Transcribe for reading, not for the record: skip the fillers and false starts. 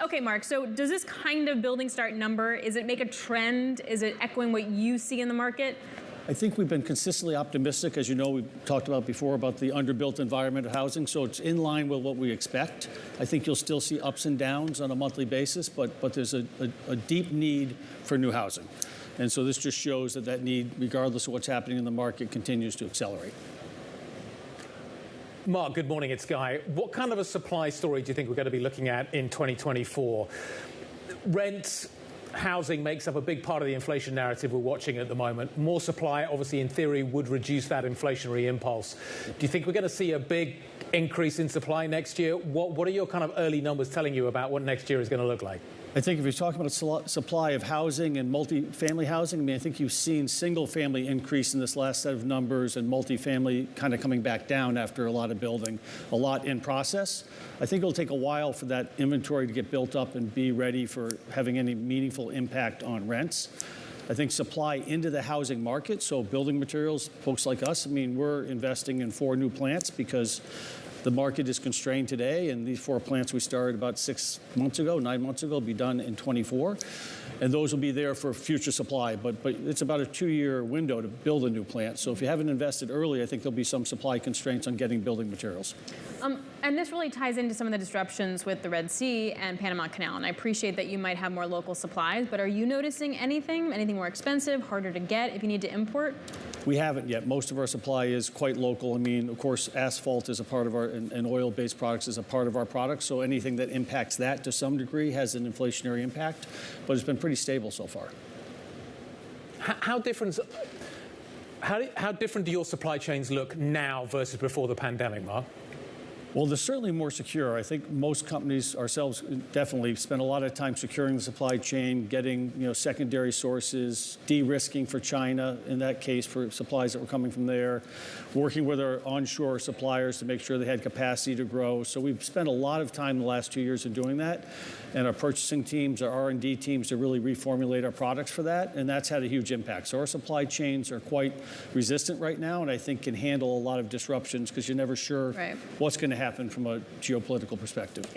Okay, Mark, so does this kind of building start number, is it make a trend? Is it echoing what you see in the market? I think we've been consistently optimistic. As you know, we've talked about before about the underbuilt environment of housing, so it's in line with what we expect. I think you'll still see ups and downs on a monthly basis, but there's a deep need for new housing. And so this just shows that that need, regardless of what's happening in the market, continues to accelerate. Mark, good morning, it's Guy. What kind of a supply story do you think we're going to be looking at in 2024? Rents, housing makes up a big part of the inflation narrative we're watching at the moment. More supply, obviously, in theory, would reduce that inflationary impulse. Do you think we're going to see a big increase in supply next year? What are your kind of early numbers telling you about what next year is going to look like? I think if you're talking about supply of housing and multifamily housing, I mean, I think you've seen single-family increase in this last set of numbers and multifamily kind of coming back down after a lot of building, a lot in process. I think it'll take a while for that inventory to get built up and be ready for having any meaningful impact on rents. I think supply into the housing market, so building materials, folks like us, I mean, we're investing in 4 new plants because the market is constrained today, and these 4 plants we started about 9 months ago, will be done in 24. And those will be there for future supply, but it's about a 2-year window to build a new plant. So if you haven't invested early, I think there'll be some supply constraints on getting building materials. And this really ties into some of the disruptions with the Red Sea and Panama Canal. And I appreciate that you might have more local supplies, but are you noticing anything more expensive, harder to get if you need to import? We haven't yet. Most of our supply is quite local. I mean, of course, asphalt is a part of our, and oil-based products is a part of our products. So anything that impacts that to some degree has an inflationary impact, but it's been pretty stable so far. How different do your supply chains look now versus before the pandemic, Mark? Well, they're certainly more secure. I think most companies, ourselves, definitely spend a lot of time securing the supply chain, getting secondary sources, de-risking for China, in that case, for supplies that were coming from there, working with our onshore suppliers to make sure they had capacity to grow. So we've spent a lot of time the last 2 years in doing that, and our purchasing teams, our R&D teams, to really reformulate our products for that, and that's had a huge impact. So our supply chains are quite resistant right now, and I think can handle a lot of disruptions because you're never sure what's going to happen from a geopolitical perspective.